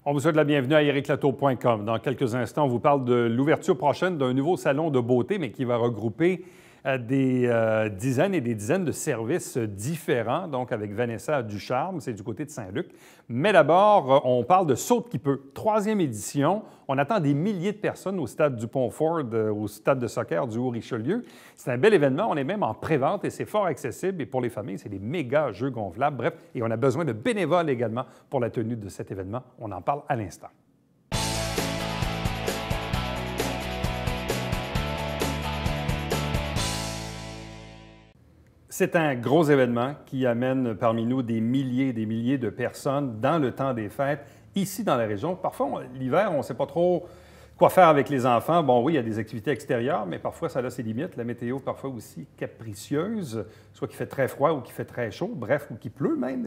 On vous souhaite la bienvenue à ericlatour.com. Dans quelques instants, on vous parle de l'ouverture prochaine d'un nouveau salon de beauté, mais qui va regrouper des dizaines et des dizaines de services différents, donc avec Vanessa Ducharme, c'est du côté de Saint-Luc. Mais d'abord, on parle de Saute qui peut. 3e édition. On attend des milliers de personnes au stade du Pont-Ford, au stade de soccer du Haut-Richelieu. C'est un bel événement. On est même en pré-vente et c'est fort accessible. Et pour les familles, c'est des méga jeux gonflables. Bref, et on a besoin de bénévoles également pour la tenue de cet événement. On en parle à l'instant. C'est un gros événement qui amène parmi nous des milliers et des milliers de personnes dans le temps des fêtes, ici dans la région. Parfois, l'hiver, on ne sait pas trop quoi faire avec les enfants. Bon, oui, il y a des activités extérieures, mais parfois, ça a ses limites. La météo, parfois aussi capricieuse, soit qu'il fait très froid ou qu'il fait très chaud, bref, ou qu'il pleut même.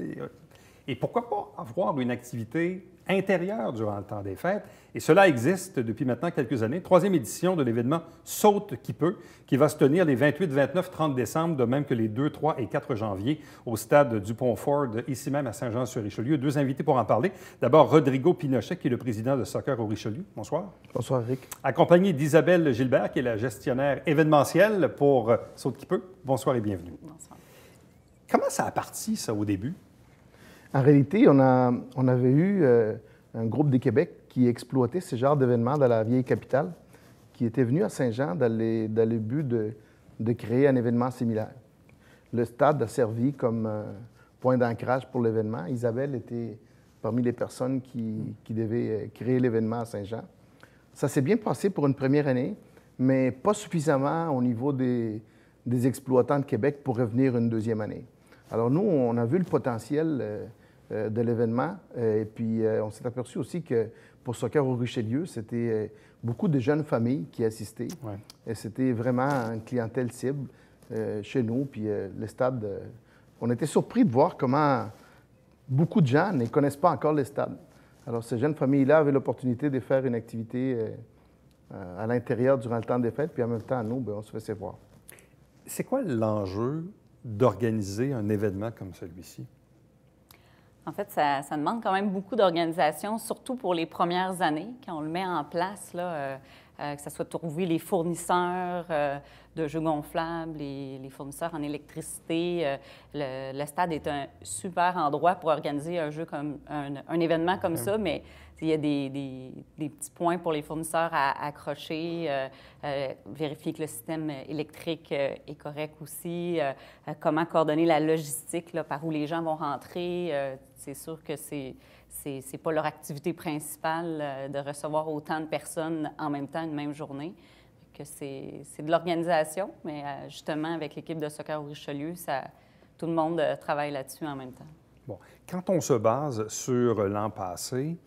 Et pourquoi pas avoir une activité intérieure durant le temps des fêtes? Et cela existe depuis maintenant quelques années. 3e édition de l'événement Saute qui peut, qui va se tenir les 28, 29, 30 décembre, de même que les 2, 3 et 4 janvier au stade du Pont-Ford, ici même à Saint-Jean-sur-Richelieu. 2 invités pour en parler. D'abord, Rodrigo Pinochet, qui est le président de Soccer au Richelieu. Bonsoir. Bonsoir, Eric. Accompagné d'Isabelle Gilbert, qui est la gestionnaire événementielle pour Saute qui peut. Bonsoir et bienvenue. Bonsoir. Comment ça a parti, ça, au début? En réalité, on avait eu un groupe de Québec qui exploitait ce genre d'événements dans la vieille capitale, qui était venu à Saint-Jean dans le but de créer un événement similaire. Le stade a servi comme point d'ancrage pour l'événement. Isabelle était parmi les personnes qui devaient créer l'événement à Saint-Jean. Ça s'est bien passé pour une première année, mais pas suffisamment au niveau des exploitants de Québec pour revenir une deuxième année. Alors nous, on a vu le potentiel de l'événement et puis on s'est aperçu aussi que pour Soccer au Richelieu, c'était beaucoup de jeunes familles qui assistaient. Ouais. Et c'était vraiment une clientèle cible chez nous. Puis le stade, on était surpris de voir comment beaucoup de gens ne connaissent pas encore le stade. Alors ces jeunes familles-là avaient l'opportunité de faire une activité à l'intérieur durant le temps des fêtes, puis en même temps, nous, bien, on se faisait voir. C'est quoi l'enjeu d'organiser un événement comme celui-ci? En fait, ça demande quand même beaucoup d'organisation, surtout pour les premières années, quand on le met en place, là, que ce soit trouver les fournisseurs de jeux gonflables, les fournisseurs en électricité. Le stade est un super endroit pour organiser un jeu comme un événement comme ça, mais il y a des petits points pour les fournisseurs à accrocher, vérifier que le système électrique est correct aussi, comment coordonner la logistique, là, par où les gens vont rentrer. C'est sûr que c'est pas leur activité principale de recevoir autant de personnes en même temps, une même journée. Que c'est de l'organisation, mais justement, avec l'équipe de Soccer au Richelieu, tout le monde travaille là-dessus en même temps. Bon, quand on se base sur l'an passé,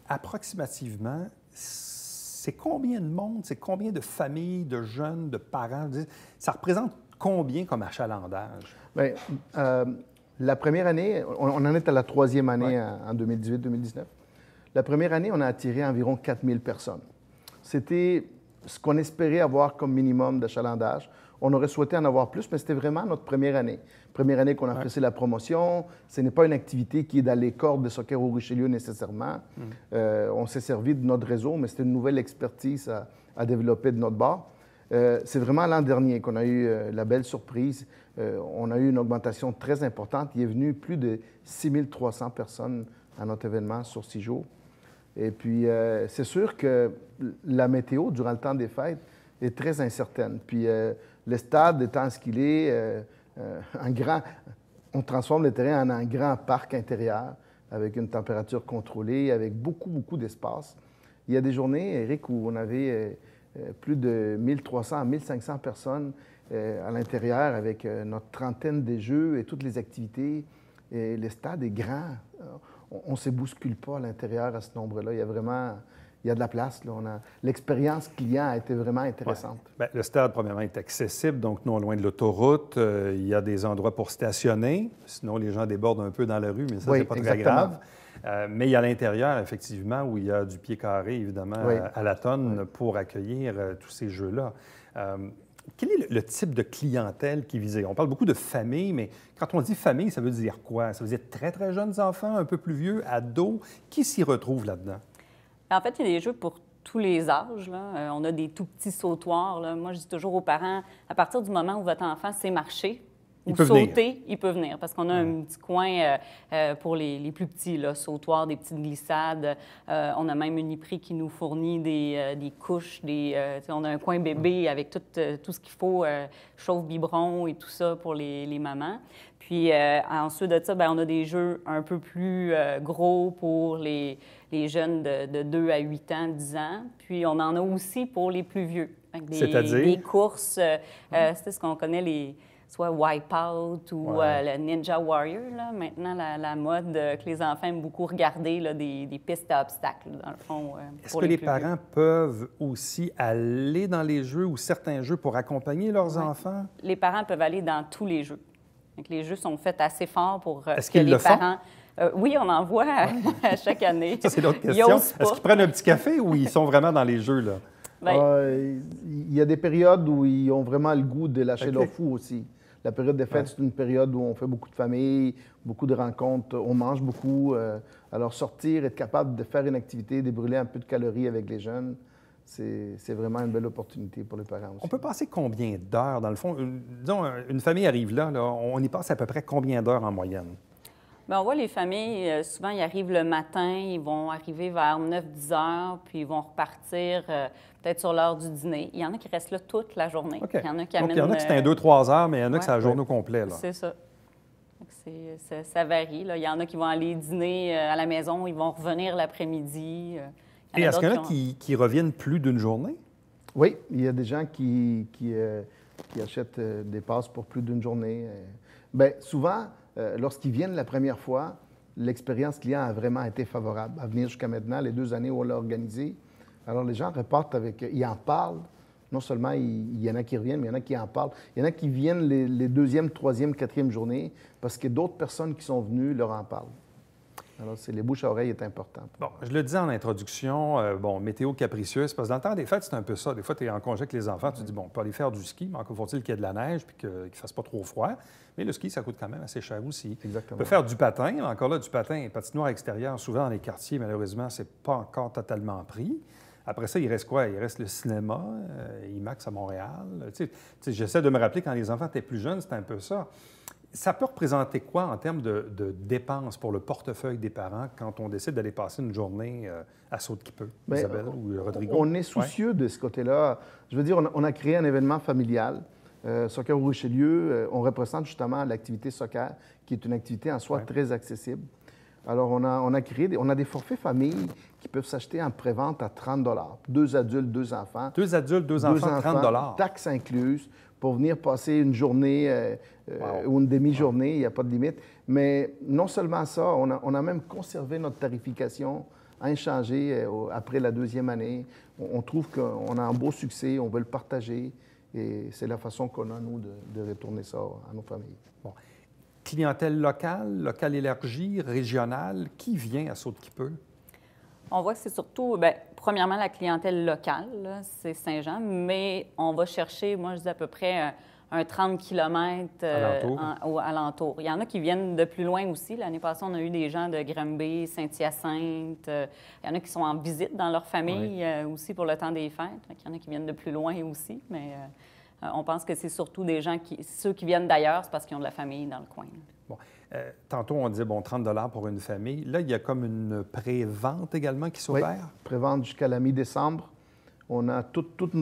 approximativement, c'est combien de monde, c'est combien de familles, de jeunes, de parents? Ça représente combien comme achalandage? Bien, la première année, on en est à la 3e année en 2018-2019. La première année, on a attiré environ 4000 personnes. C'était ce qu'on espérait avoir comme minimum d'achalandage. On aurait souhaité en avoir plus, mais c'était vraiment notre première année. Première année qu'on a fait la promotion. Ce n'est pas une activité qui est dans les cordes de Soccer au Richelieu nécessairement. On s'est servi de notre réseau, mais c'était une nouvelle expertise à développer de notre bord. C'est vraiment l'an dernier qu'on a eu la belle surprise. On a eu une augmentation très importante. Il est venu plus de 6300 personnes à notre événement sur 6 jours. Et puis, c'est sûr que la météo, durant le temps des fêtes, est très incertaine. Puis, le stade étant ce qu'il est, on transforme le terrain en un grand parc intérieur avec une température contrôlée, avec beaucoup, beaucoup d'espace. Il y a des journées, Eric, où on avait plus de 1300 à 1500 personnes à l'intérieur avec notre trentaine de jeux et toutes les activités. Et le stade est grand. On ne se bouscule pas à l'intérieur à ce nombre-là. Il y a de la place. L'expérience client a été vraiment intéressante. Ouais. Bien, le stade, premièrement, est accessible, donc non loin de l'autoroute. Il y a des endroits pour stationner. Sinon, les gens débordent un peu dans la rue, mais ça, c'est pas très grave. Mais il y a l'intérieur, effectivement, où il y a du pied carré, évidemment, à la tonne pour accueillir tous ces jeux-là. Quel est le type de clientèle qui est visé? On parle beaucoup de famille, mais quand on dit famille, ça veut dire quoi? Ça veut dire très, très jeunes enfants, un peu plus vieux, ados. Qui s'y retrouve là-dedans? En fait, il y a des jeux pour tous les âges, là. On a des tout petits sautoirs, là. Moi, je dis toujours aux parents, à partir du moment où votre enfant sait marcher ou sauter, il peut venir. Parce qu'on a un petit coin pour les plus petits, là, sautoirs, des petites glissades. On a même une Uniprix qui nous fournit des couches, on a un coin bébé avec tout ce qu'il faut, chauffe-biberon et tout ça pour les mamans. Puis ensuite de ça, bien, on a des jeux un peu plus gros pour les jeunes de 2 à 8 ans, 10 ans. Puis on en a aussi pour les plus vieux. C'est-à-dire? Des courses, c'est ce qu'on connaît, soit Wipeout ou le Ninja Warrior. Là. Maintenant, la mode que les enfants aiment beaucoup regarder, là, des pistes à obstacles, dans le fond. Est-ce que les parents peuvent aussi aller dans les jeux ou certains jeux pour accompagner leurs enfants? Les parents peuvent aller dans tous les jeux. Donc, les jeux sont faits assez forts pour Est-ce qu'ils le parents... oui, on en voit à chaque année. Ça, c'est l'autre question. Est-ce qu'ils prennent un petit café ou ils sont vraiment dans les jeux, là? Il y a des périodes où ils ont vraiment le goût de lâcher leur fou aussi. La période des fêtes, c'est une période où on fait beaucoup de familles, beaucoup de rencontres, on mange beaucoup. Alors, sortir, être capable de faire une activité, de brûler un peu de calories avec les jeunes, c'est vraiment une belle opportunité pour les parents aussi. On peut passer combien d'heures, dans le fond? Disons, une famille arrive là, on y passe à peu près combien d'heures en moyenne? Bien, on voit les familles, souvent, ils arrivent le matin, ils vont arriver vers 9-10 heures, puis ils vont repartir peut-être sur l'heure du dîner. Il y en a qui restent là toute la journée. Okay. Il y en a qui Donc, amènent... il y en a qui c'est un 2-3 heures, mais il y en a qui c'est la journée au complet. C'est ça. Ça varie. Là. Il y en a qui vont aller dîner à la maison, ils vont revenir l'après-midi. Et est-ce qu'il y en a qui reviennent plus d'une journée? Oui, il y a des gens qui achètent des passes pour plus d'une journée. Bien, souvent, lorsqu'ils viennent la première fois, l'expérience client a vraiment été favorable. À venir jusqu'à maintenant, les 2 années où on l'a organisé, alors les gens repartent avec... Ils en parlent. Non seulement il y en a qui reviennent, mais il y en a qui en parlent. Il y en a qui viennent les deuxième, troisième, quatrième journées parce que d'autres personnes qui sont venues leur en parlent. Alors, les bouche à oreille est important. Bon, je le disais en introduction, météo capricieuse, parce que dans le temps des fêtes, c'est un peu ça. Des fois, tu es en congé avec les enfants, tu te dis, bon, on peut aller faire du ski, mais encore faut-il qu'il y ait de la neige puis qu'il ne fasse pas trop froid. Mais le ski, ça coûte quand même assez cher aussi. Exactement. On peut faire du patin, mais encore là, du patin, patinoire extérieure, souvent dans les quartiers, malheureusement, c'est pas encore totalement pris. Après ça, il reste quoi? Il reste le cinéma, IMAX à Montréal. J'essaie de me rappeler, quand les enfants étaient plus jeunes, c'était un peu ça. Ça peut représenter quoi en termes de dépenses pour le portefeuille des parents quand on décide d'aller passer une journée à Saut-de-Qui-Peut, Isabelle ou Rodrigo? On est soucieux de ce côté-là. Je veux dire, on a créé un événement familial. Soccer au Richelieu, on représente justement l'activité soccer, qui est une activité en soi très accessible. Alors, on a des forfaits familles qui peuvent s'acheter en pré-vente à 30 $. 2 adultes, 2 enfants. 2 adultes, 2 enfants, 30 $. Taxes incluses pour venir passer une journée ou une demi-journée, il n'y a pas de limite. Mais non seulement ça, on a même conservé notre tarification inchangée après la 2e année. On trouve qu'on a un beau succès, on veut le partager et c'est la façon qu'on a, nous, de retourner ça à nos familles. Bon. Clientèle locale élargie, régionale, qui vient à Saut-de-Qui-Peut? On voit que c'est surtout, bien, premièrement, la clientèle locale, c'est Saint-Jean, mais on va chercher, moi, je dis à peu près un 30 km alentour. Il y en a qui viennent de plus loin aussi. L'année passée, on a eu des gens de Granby, Saint-Hyacinthe. Il y en a qui sont en visite dans leur famille aussi pour le temps des fêtes. Il y en a qui viennent de plus loin aussi, mais on pense que c'est surtout des gens ceux qui viennent d'ailleurs, c'est parce qu'ils ont de la famille dans le coin. Bon. Tantôt, on disait, 30 $, pour une famille. Là, il y a comme une pré-vente également qui s'opère? Oui, pré-vente jusqu'à la mi-décembre. On a toutes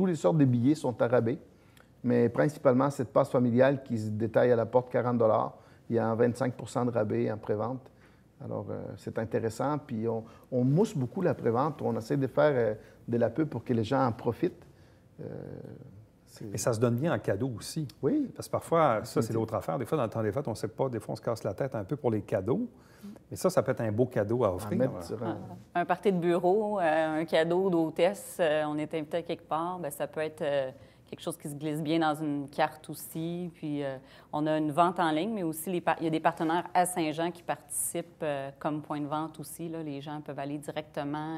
les sortes de billets sont à rabais, mais principalement cette passe familiale qui se détaille à la porte 40 $. Il y a un 25 % de rabais en pré-vente. Alors, c'est intéressant. Puis, on mousse beaucoup la pré-vente. On essaie de faire de la pub pour que les gens en profitent. Et ça se donne bien en cadeau aussi. Oui. Parce que parfois, ça, c'est l'autre affaire. Des fois, dans le temps des fêtes, on ne sait pas. Des fois, on se casse la tête un peu pour les cadeaux. Mais ça peut être un beau cadeau à offrir. Un party de bureau, un cadeau d'hôtesse, on est invité à quelque part, bien, ça peut être quelque chose qui se glisse bien dans une carte aussi. Puis, on a une vente en ligne, mais aussi, il y a des partenaires à Saint-Jean qui participent comme point de vente aussi. Là. Les gens peuvent aller directement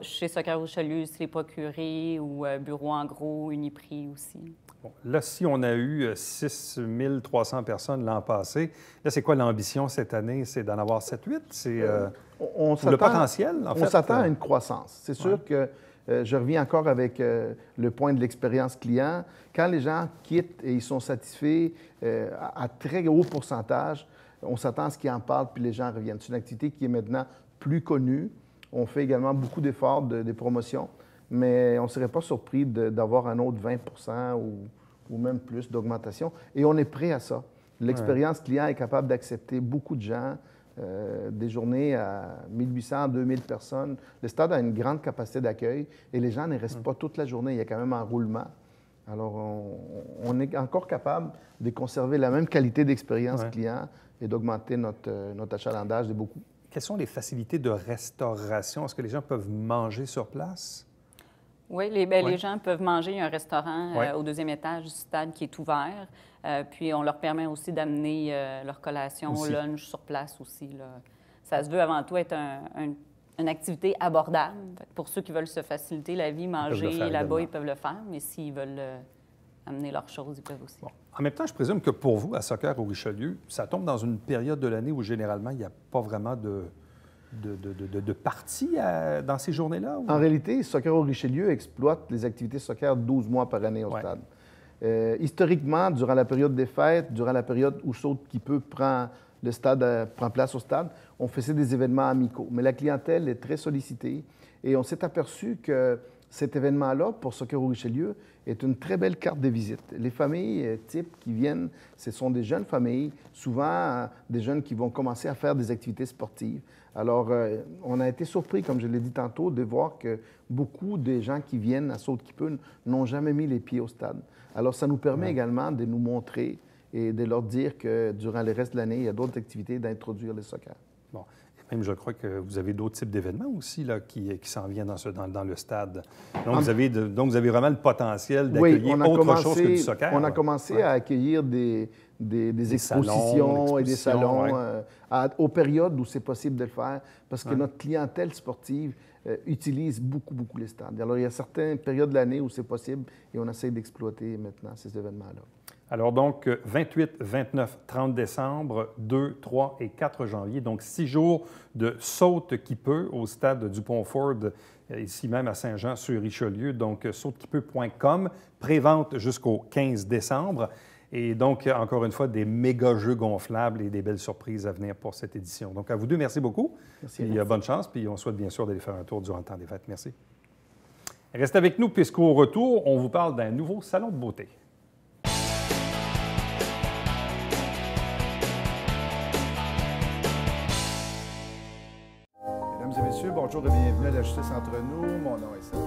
chez Soccer Richelieu, c'est les procurés ou bureaux en gros, Uniprix aussi. Bon, là, si on a eu 6 300 personnes l'an passé, là, c'est quoi l'ambition cette année? C'est d'en avoir 7-8? C'est le potentiel, en fait? On s'attend à une croissance. C'est sûr que je reviens encore avec le point de l'expérience client. Quand les gens quittent et ils sont satisfaits à très haut pourcentage, on s'attend à ce qu'ils en parlent puis les gens reviennent. C'est une activité qui est maintenant plus connue. On fait également beaucoup d'efforts de promotion, mais on ne serait pas surpris d'avoir un autre 20 ou même plus d'augmentation. Et on est prêt à ça. L'expérience client est capable d'accepter beaucoup de gens, des journées à 1800, 2000 personnes. Le stade a une grande capacité d'accueil et les gens ne restent pas toute la journée. Il y a quand même un roulement. Alors, on est encore capable de conserver la même qualité d'expérience client et d'augmenter notre achalandage de beaucoup. Quelles sont les facilités de restauration? Est-ce que les gens peuvent manger sur place? Oui, les gens peuvent manger. Il y a un restaurant au deuxième étage du stade qui est ouvert. Puis on leur permet aussi d'amener leur collation, lunch sur place aussi, là. Ça se veut avant tout être une activité abordable. Pour ceux qui veulent se faciliter la vie, manger là-bas, ils peuvent le faire. Mais s'ils veulent amener leurs choses, ils peuvent aussi. Bon. En même temps, je présume que pour vous, à Soccer au Richelieu, ça tombe dans une période de l'année où généralement, il n'y a pas vraiment de parties dans ces journées-là? Ou... En réalité, Soccer au Richelieu exploite les activités soccer 12 mois par année au stade. Historiquement, durant la période des fêtes, durant la période où Saut qui peut prend place au stade, on faisait des événements amicaux. Mais la clientèle est très sollicitée et on s'est aperçu que cet événement-là, pour Soccer au Richelieu, est une très belle carte de visite. Les familles types qui viennent, ce sont des jeunes familles, souvent des jeunes qui vont commencer à faire des activités sportives. Alors, on a été surpris, comme je l'ai dit tantôt, de voir que beaucoup des gens qui viennent à Sault-Kippun n'ont jamais mis les pieds au stade. Alors, ça nous permet également de nous montrer et de leur dire que durant le reste de l'année, il y a d'autres activités d'introduire le soccer. Bon. Même, je crois que vous avez d'autres types d'événements aussi là, qui s'en viennent dans le stade. Donc, vous avez vraiment le potentiel d'accueillir autre chose que du soccer. On a commencé à accueillir des expositions et des salons aux périodes où c'est possible de le faire, parce que notre clientèle sportive utilise beaucoup les stades. Alors, il y a certaines périodes de l'année où c'est possible et on essaie d'exploiter maintenant ces événements-là. Alors donc, 28, 29, 30 décembre, 2, 3 et 4 janvier. Donc, 6 jours de Sault-Kippeu au stade du Pont-Ford, ici même à Saint-Jean-sur-Richelieu. Donc, saultkippeu.com, prévente jusqu'au 15 décembre. Et donc, encore une fois, des méga jeux gonflables et des belles surprises à venir pour cette édition. Donc, à vous deux, merci beaucoup. Merci. Et bonne chance. Puis, on souhaite bien sûr d'aller faire un tour durant le temps des fêtes. Merci. Restez avec nous, puisqu'au retour, on vous parle d'un nouveau salon de beauté. Mesdames et messieurs, bonjour et bienvenue à la Justice entre nous. Mon nom est Serge.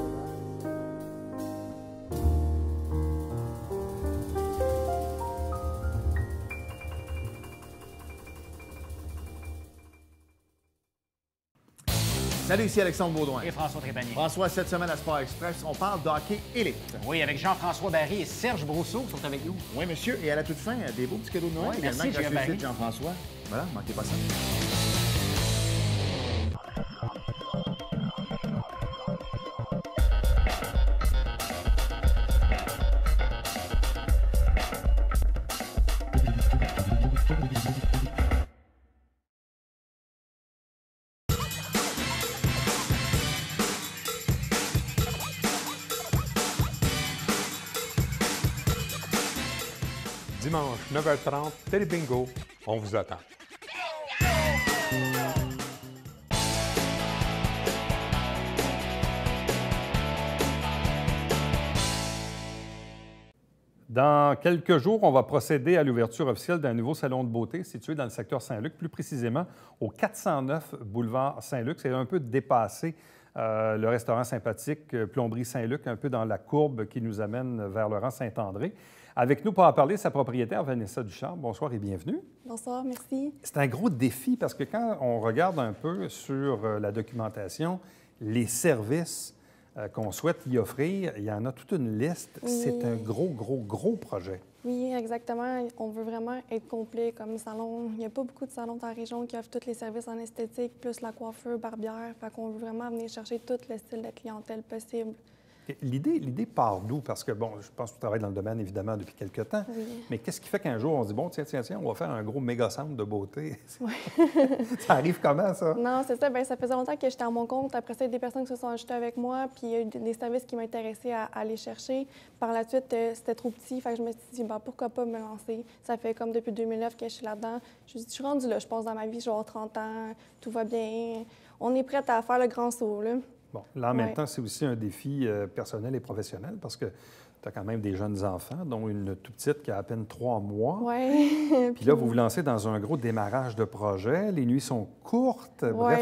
Salut, ici Alexandre Baudouin. Et François Trépanier. François, cette semaine à Sport Express, on parle d'hockey élite. Oui, avec Jean-François Barry et Serge Brousseau qui sont avec nous. Oui, monsieur. Et à la toute fin, des beaux petits cadeaux de Noël Oui, également merci, grâce à Jean-François. Voilà, manquez pas ça. Dimanche, 9h30, Télé Bingo, on vous attend. Dans quelques jours, on va procéder à l'ouverture officielle d'un nouveau salon de beauté situé dans le secteur Saint-Luc, plus précisément au 409 boulevard Saint-Luc. C'est un peu dépassé le restaurant sympathique Plomberie Saint-Luc, un peu dans la courbe qui nous amène vers le rang Saint-André. Avec nous pour en parler, sa propriétaire, Vanessa Duchamp. Bonsoir et bienvenue. Bonsoir, merci. C'est un gros défi parce que quand on regarde un peu sur la documentation, les services, qu'on souhaite y offrir. Il y en a toute une liste. Oui. C'est un gros projet. Oui, exactement. On veut vraiment être complet comme salon. Il n'y a pas beaucoup de salons dans la région qui offrent tous les services en esthétique, plus la coiffure, barbière. Fait qu'on veut vraiment venir chercher tout le style de clientèle possible. L'idée part d'où? Parce que, bon, je pense que tu travailles dans le domaine, évidemment, depuis quelque temps. Oui. Mais qu'est-ce qui fait qu'un jour, on se dit, bon, tiens, on va faire un gros méga centre de beauté? Oui. Ça arrive comment, ça? Non, c'est ça. Bien, ça faisait longtemps que j'étais à mon compte. Après ça, il y a des personnes qui se sont ajoutées avec moi, puis il y a eu des services qui m'intéressaient à aller chercher. Par la suite, c'était trop petit. Fait que je me suis dit, ben, pourquoi pas me lancer? Ça fait comme depuis 2009 que je suis là-dedans. Je suis rendue là, je pense, dans ma vie. Je vais avoir 30 ans, tout va bien. On est prête à faire le grand saut, là. Bon, là, en même temps, c'est aussi un défi personnel et professionnel parce que tu as quand même des jeunes enfants, dont une toute petite qui a à peine 3 mois. Oui. Puis là, vous vous lancez dans un gros démarrage de projet. Les nuits sont courtes. Bref,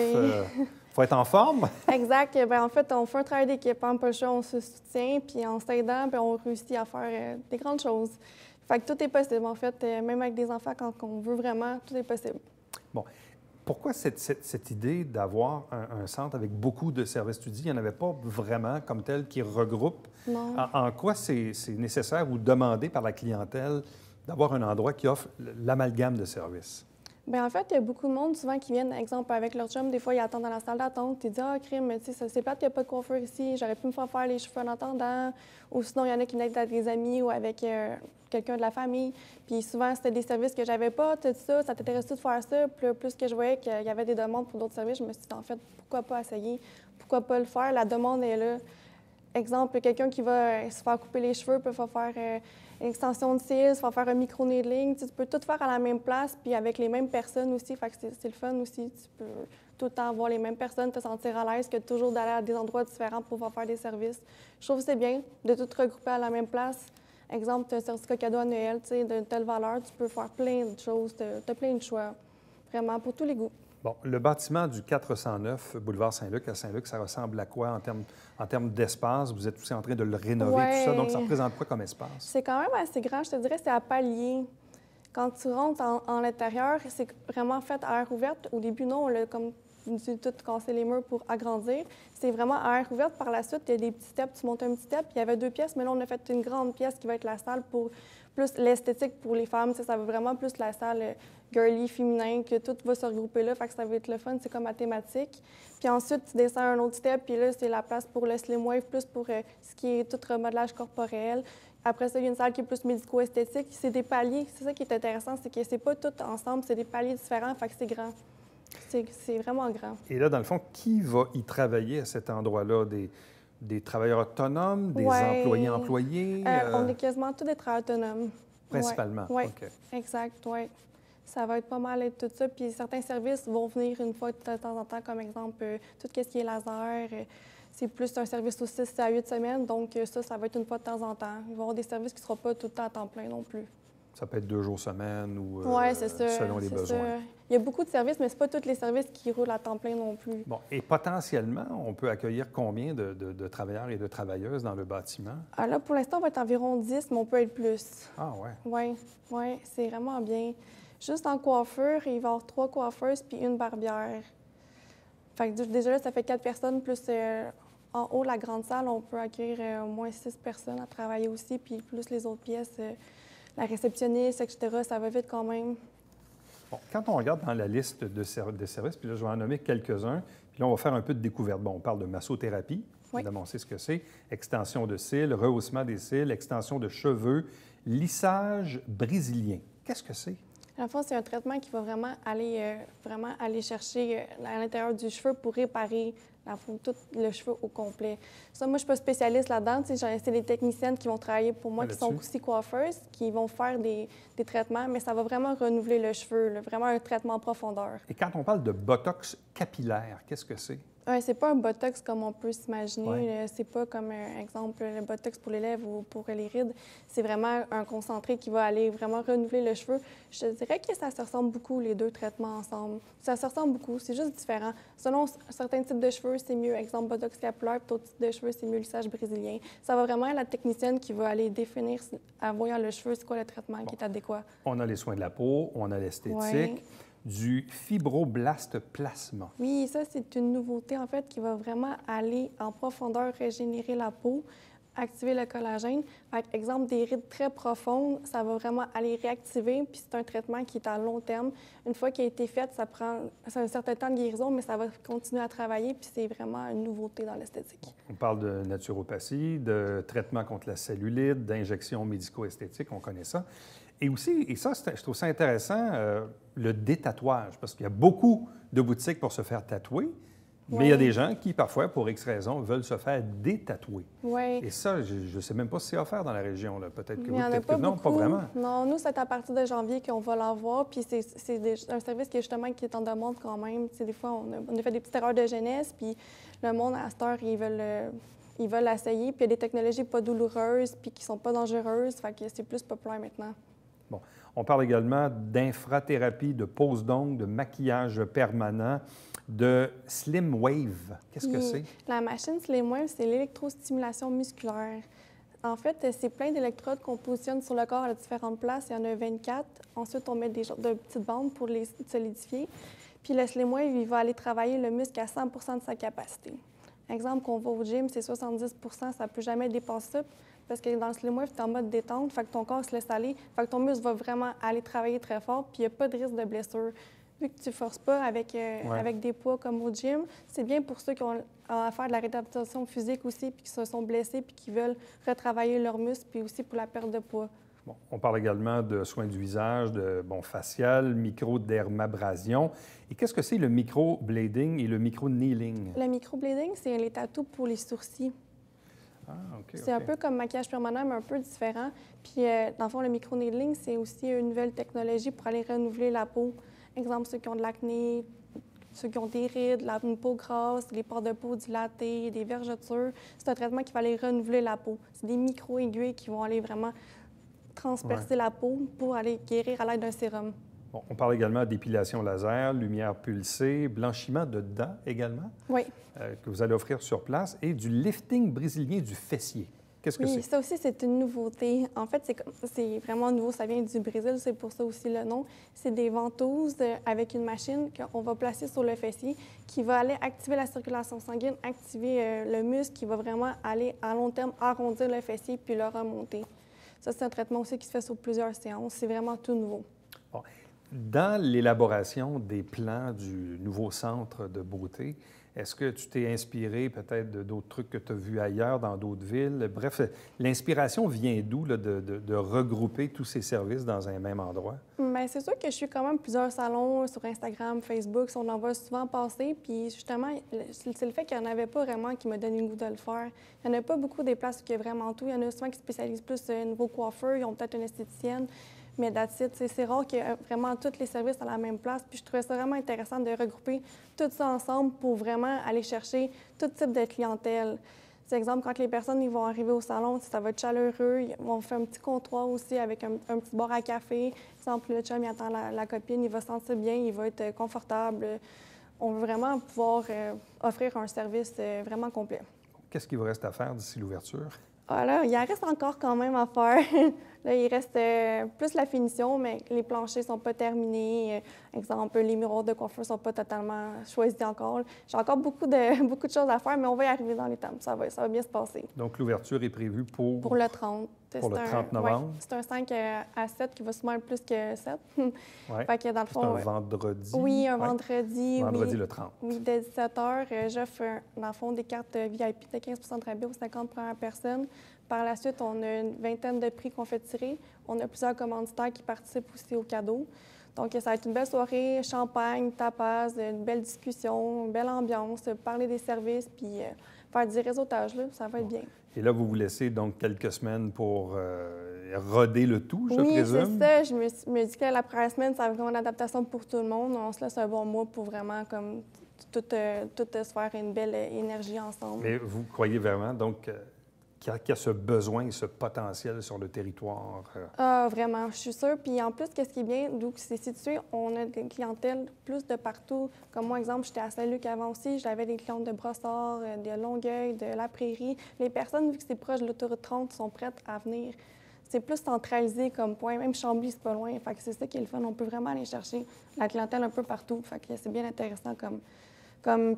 il faut être en forme. Exact. Bien, en fait, on fait un travail d'équipe. Pas le choix, on se soutient, puis en s'aidant, puis on réussit à faire des grandes choses. Fait que tout est possible, en fait. Même avec des enfants, quand on veut vraiment, tout est possible. Bon. Pourquoi cette idée d'avoir un centre avec beaucoup de services? Tu dis qu'il n'y en avait pas vraiment comme tel qui regroupe. Non. En quoi c'est nécessaire ou demandé par la clientèle d'avoir un endroit qui offre l'amalgame de services? Bien, en fait, il y a beaucoup de monde souvent qui viennent, exemple, avec leur chum. Des fois, ils attendent dans la salle d'attente. Ils disent, ah, crime, tu sais, c'est plate qu'il n'y a pas de coiffeur ici. J'aurais pu me faire les cheveux en attendant. Ou sinon, il y en a qui venaient avec des amis ou avec quelqu'un de la famille. Puis souvent, c'était des services que j'avais pas, tout ça. Ça t'intéresse-tu de faire ça? Puis plus que je voyais qu'il y avait des demandes pour d'autres services, je me suis dit, en fait, pourquoi pas essayer? Pourquoi pas le faire? La demande est là. Exemple, quelqu'un qui va se faire couper les cheveux peut faire une extension de cils, va faire un micro-needling. Tu peux tout faire à la même place, puis avec les mêmes personnes aussi. Fait que c'est le fun aussi. Tu peux tout le temps voir les mêmes personnes, te sentir à l'aise, que toujours d'aller à des endroits différents pour pouvoir faire des services. Je trouve que c'est bien de tout regrouper à la même place. Exemple, tu as un certificat cadeau à Noël, tu sais, d'une telle valeur, tu peux faire plein de choses. Tu as plein de choix, vraiment, pour tous les goûts. Bon, le bâtiment du 409 boulevard Saint-Luc à Saint-Luc, ça ressemble à quoi en termes d'espace? Vous êtes aussi en train de le rénover, tout ça. Donc, ça représente quoi comme espace? C'est quand même assez grand. Je te dirais, c'est à palier. Quand tu rentres en l'intérieur, c'est vraiment fait à air ouverte. Au début, non, on l'a comme tout cassé les murs pour agrandir. C'est vraiment à air ouverte. Par la suite, il y a des petits steps. Tu montes un petit step. Il y avait 2 pièces, mais là, on a fait une grande pièce qui va être la salle pour plus l'esthétique pour les femmes. Ça va vraiment plus la salle girly, féminin, que tout va se regrouper là. Fait que ça va être le fun. C'est comme ma thématique. Puis ensuite, tu descends un autre step. Puis là, c'est la place pour le slim wave, plus pour ce qui est tout remodelage corporel. Après ça, il y a une salle qui est plus médico-esthétique. C'est des paliers. C'est ça qui est intéressant, c'est que c'est pas tout ensemble. C'est des paliers différents. Fait que c'est grand. C'est vraiment grand. Et là, dans le fond, qui va y travailler à cet endroit-là? Des travailleurs autonomes, des employés? On est quasiment tous des travailleurs autonomes. Principalement? Oui, OK. Exact, oui. Ça va être pas mal être tout ça. Puis certains services vont venir une fois de temps en temps, comme exemple, tout ce qui est laser. C'est plus un service aux 6 à 8 semaines. Donc ça va être une fois de temps en temps. Il va y avoir des services qui ne seront pas tout le temps à temps plein non plus. Ça peut être 2 jours semaine ou c'est ça, selon les besoins. Ça. Il y a beaucoup de services, mais ce pas tous les services qui roulent à temps plein non plus. Bon, et potentiellement, on peut accueillir combien de travailleurs et de travailleuses dans le bâtiment? Là, pour l'instant, on va être environ 10, mais on peut être plus. Ah ouais? Oui, c'est vraiment bien. Juste en coiffure, il va y avoir 3 coiffeuses puis une barbière. Fait que déjà là, ça fait 4 personnes, plus en haut, la grande salle, on peut accueillir au moins 6 personnes à travailler aussi, puis plus les autres pièces. La réceptionniste, etc., ça va vite quand même. Bon, quand on regarde dans la liste de services, puis là, je vais en nommer quelques-uns, puis là, on va faire un peu de découverte. Bon, on parle de massothérapie, évidemment, on sait ce que c'est, extension de cils, rehaussement des cils, extension de cheveux, lissage brésilien. Qu'est-ce que c'est? En fait, c'est un traitement qui va vraiment aller chercher à l'intérieur du cheveu pour réparer tout le cheveu au complet. Ça, moi, je ne suis pas spécialiste là-dedans. C'est des techniciennes qui vont travailler pour moi, qui sont aussi coiffeuses, qui vont faire des traitements, mais ça va vraiment renouveler le cheveu, là, vraiment un traitement en profondeur. Et quand on parle de botox capillaire, qu'est-ce que c'est? C'est pas un botox comme on peut s'imaginer. C'est pas comme, exemple, le botox pour les lèvres ou pour les rides. C'est vraiment un concentré qui va aller vraiment renouveler le cheveu. Je te dirais que ça se ressemble beaucoup, les 2 traitements ensemble. Ça se ressemble beaucoup, c'est juste différent. Selon certains types de cheveux, c'est mieux, exemple, botox capillaire, puis d'autres types de cheveux, c'est mieux lissage brésilien. Ça va vraiment être la technicienne qui va aller définir, en voyant le cheveu, c'est quoi le traitement qui est adéquat. On a les soins de la peau, on a l'esthétique. du fibroblaste plasma. Oui, ça, c'est une nouveauté, en fait, qui va vraiment aller en profondeur régénérer la peau, activer le collagène. Par exemple, des rides très profondes, ça va vraiment aller réactiver, puis c'est un traitement qui est à long terme. Une fois qu'il a été fait, c'est un certain temps de guérison, mais ça va continuer à travailler, puis c'est vraiment une nouveauté dans l'esthétique. On parle de naturopathie, de traitement contre la cellulite, d'injections médico-esthétiques, on connaît ça. Et aussi, et ça, je trouve ça intéressant, le détatouage, parce qu'il y a beaucoup de boutiques pour se faire tatouer, mais il y a des gens qui, parfois, pour X raisons, veulent se faire détatouer. Oui. Et ça, je ne sais même pas si c'est offert dans la région. Peut-être que Il oui, n'y en a peut-être pas que non, beaucoup. pas vraiment. Non, nous, c'est à partir de janvier qu'on va l'avoir, puis c'est un service qui est justement qui est en demande quand même. Tu sais, des fois, on a fait des petites erreurs de jeunesse, puis le monde, à cette heure, ils veulent l'essayer, puis il y a des technologies pas douloureuses, puis qui sont pas dangereuses, fait que c'est plus populaire maintenant. Bon. On parle également d'infrathérapie, de pose d'ongles, de maquillage permanent, de Slim Wave. Qu'est-ce que c'est? La machine Slim Wave, c'est l'électrostimulation musculaire. En fait, c'est plein d'électrodes qu'on positionne sur le corps à différentes places. Il y en a 24. Ensuite, on met des genres de petites bandes pour les solidifier. Puis le Slim Wave, il va aller travailler le muscle à 100 de sa capacité. Exemple, qu'on va au gym, c'est 70 ça ne peut jamais dépasser ça. Parce que dans le Slim Wave, tu es en mode détente, fait que ton corps se laisse aller, fait que ton muscle va vraiment aller travailler très fort, puis il n'y a pas de risque de blessure. Vu que tu ne forces pas avec des poids comme au gym, c'est bien pour ceux qui ont à faire de la réadaptation physique aussi, puis qui se sont blessés, puis qui veulent retravailler leurs muscles, puis aussi pour la perte de poids. Bon, on parle également de soins du visage, de facial, microdermabrasion. Et qu'est-ce que c'est le microblading et le microneedling? Le microblading, c'est les tatous pour les sourcils. Ah, OK. C'est un peu comme maquillage permanent, mais un peu différent. Puis, dans le fond, le microneedling, c'est aussi une nouvelle technologie pour aller renouveler la peau. Exemple, ceux qui ont de l'acné, ceux qui ont des rides, une peau grasse, les pores de peau dilatés, des vergetures. C'est un traitement qui va aller renouveler la peau. C'est des micro-aiguilles qui vont aller vraiment transpercer la peau pour aller guérir à l'aide d'un sérum. Bon, on parle également d'épilation laser, lumière pulsée, blanchiment de dents également, Oui. Que vous allez offrir sur place, et du lifting brésilien du fessier. Qu'est-ce que Oui, c'est? ça aussi, c'est une nouveauté. En fait, c'est vraiment nouveau. Ça vient du Brésil, c'est pour ça aussi le nom. C'est des ventouses avec une machine qu'on va placer sur le fessier qui va aller activer la circulation sanguine, activer le muscle qui va vraiment aller à long terme arrondir le fessier puis le remonter. Ça, c'est un traitement aussi qui se fait sur plusieurs séances. C'est vraiment tout nouveau. Bon. Dans l'élaboration des plans du nouveau centre de beauté, est-ce que tu t'es inspiré peut-être d'autres trucs que tu as vus ailleurs, dans d'autres villes? Bref, l'inspiration vient d'où de regrouper tous ces services dans un même endroit? Bien, c'est sûr que je suis quand même plusieurs salons sur Instagram, Facebook, on en voit souvent passer. Puis justement, c'est le fait qu'il n'y en avait pas vraiment qui me donne le goût de le faire. Il n'y en a pas beaucoup des places où il y a vraiment tout. Il y en a souvent qui spécialisent plus niveau coiffeur, ils ont peut-être une esthéticienne. Mais that's it. C'est rare qu'il y ait vraiment tous les services à la même place. Puis je trouvais ça vraiment intéressant de regrouper tout ça ensemble pour vraiment aller chercher tout type de clientèle. Par exemple, quand les personnes ils vont arriver au salon, ça va être chaleureux. Ils vont faire un petit comptoir aussi avec un petit bar à café. Par exemple, le chum, il attend la copine, il va se sentir bien, il va être confortable. On veut vraiment pouvoir offrir un service vraiment complet. Qu'est-ce qu'il vous reste à faire d'ici l'ouverture? Voilà, il en reste encore quand même à faire. Là, il reste plus la finition, mais les planchers ne sont pas terminés. Exemple, les miroirs de coiffure ne sont pas totalement choisis encore. J'ai encore beaucoup de choses à faire, mais on va y arriver dans les temps. Ça va bien se passer. Donc, l'ouverture est prévue pour... Pour le 30. Pour le 30 novembre? Ouais, c'est un 5 à 7 qui va souvent être plus que 7. Ouais. Fait que dans le fond, c'est un vendredi? Oui, un Ouais. vendredi. Vendredi oui. le 30. Oui, dès 17h, j'offre, dans le fond, des cartes VIP de 15 de rabais aux 50 premières personnes. Par la suite, on a une vingtaine de prix qu'on fait tirer. On a plusieurs commanditaires qui participent aussi aux cadeaux. Donc, ça va être une belle soirée, champagne, tapas, une belle discussion, une belle ambiance, parler des services, puis faire du réseautage, là, ça va être bien. Et là, vous vous laissez donc quelques semaines pour roder le tout, je présume? Oui, c'est ça. Je me dis que la première semaine, ça va être une adaptation pour tout le monde. On se laisse un bon mois pour vraiment comme tout se faire une belle énergie ensemble. Mais vous croyez vraiment, donc, qu'il y a ce besoin, ce potentiel sur le territoire? Ah, vraiment, je suis sûre. Puis en plus, qu'est-ce qui est bien, d'où c'est situé, on a des clientèles plus de partout. Comme moi, exemple, j'étais à Saint-Luc avant aussi, j'avais des clientes de Brossard, de Longueuil, de La Prairie. Les personnes, vu que c'est proche de l'autoroute 30, sont prêtes à venir. c'est plus centralisé comme point. Même Chambly, c'est pas loin. Fait que c'est ça qui est le fun. On peut vraiment aller chercher la clientèle un peu partout. Fait que c'est bien intéressant comme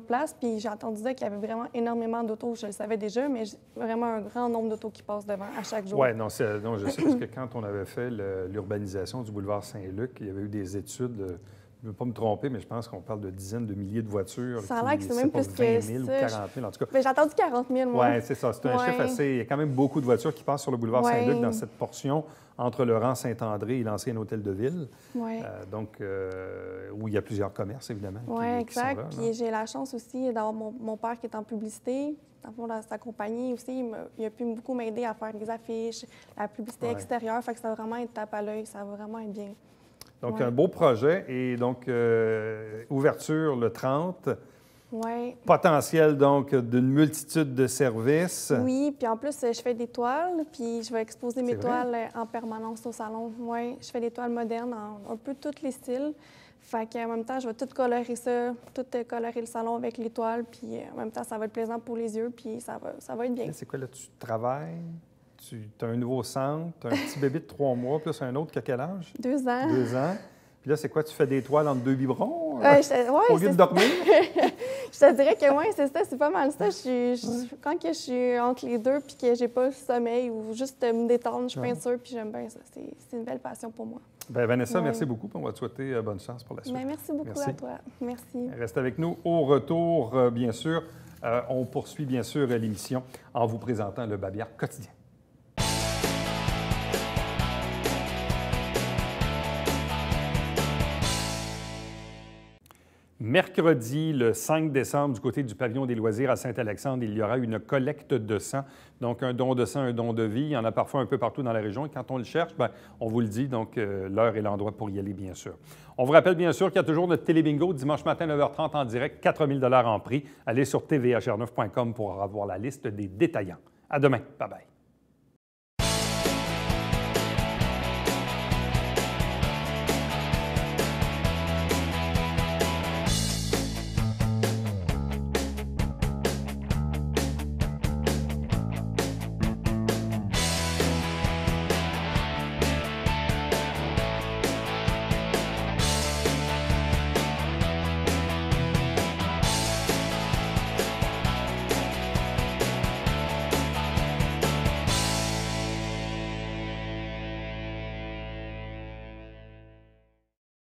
place. Puis j'ai entendu dire qu'il y avait vraiment énormément d'autos. Je le savais déjà, mais vraiment un grand nombre d'autos qui passent devant à chaque jour. Oui, non, je sais, parce que quand on avait fait l'urbanisation du boulevard Saint-Luc, il y avait eu des études, je ne veux pas me tromper, mais je pense qu'on parle de dizaines de milliers de voitures. Ça a l'air que c'est même plus que 20 000 ou ça. 40 000, en tout cas. Ben, j'ai entendu 40 000, moi. Oui, c'est ça. C'est un chiffre assez... Il y a quand même beaucoup de voitures qui passent sur le boulevard Saint-Luc dans cette portion entre le rang Saint-André et l'ancien hôtel de ville. Oui. Où il y a plusieurs commerces, évidemment, Oui, qui sont exact. là. Puis j'ai la chance aussi d'avoir mon père qui est en publicité. Dans le fond, dans sa compagnie aussi, il a pu beaucoup m'aider à faire des affiches, la publicité extérieure. Fait que ça va vraiment être tape à l'œil, ça va vraiment être bien. Donc, un beau projet. Et donc, ouverture le 30. Oui. Potentiel, donc, d'une multitude de services. Oui, puis en plus, je fais des toiles, puis je vais exposer mes C'est vrai? toiles en permanence au salon. Oui, je fais des toiles modernes en un peu tous les styles. Fait qu'en même temps, je vais tout colorer ça, tout colorer le salon avec les toiles, puis en même temps, ça va être plaisant pour les yeux, puis ça va être bien. C'est quoi, là, tu travailles? Tu as un nouveau centre, tu as un petit bébé de 3 mois, plus un autre qui a quel âge? 2 ans. 2 ans. Puis là, c'est quoi, tu fais des toiles entre 2 biberons? Au lieu de dormir? Je te dirais que oui, c'est ça, c'est pas mal ça. Quand que je suis entre les deux puis que j'ai pas le sommeil ou juste me détendre, je peinture puis j'aime bien ça. C'est une belle passion pour moi. Bien, Vanessa, merci beaucoup. Puis on va te souhaiter bonne chance pour la suite. Bien, merci beaucoup à toi. Merci. Reste avec nous. Au retour, bien sûr, on poursuit bien sûr l'émission en vous présentant le Babillard quotidien. Mercredi, le 5 décembre, du côté du pavillon des loisirs à Saint-Alexandre, il y aura une collecte de sang. Donc, un don de sang, un don de vie. Il y en a parfois un peu partout dans la région. Et quand on le cherche, bien, on vous le dit. Donc, l'heure et l'endroit pour y aller, bien sûr. On vous rappelle, bien sûr, qu'il y a toujours notre télébingo dimanche matin, 9h30 en direct, 4 000 $ en prix. Allez sur tvhr9.com pour avoir la liste des détaillants. À demain. Bye-bye.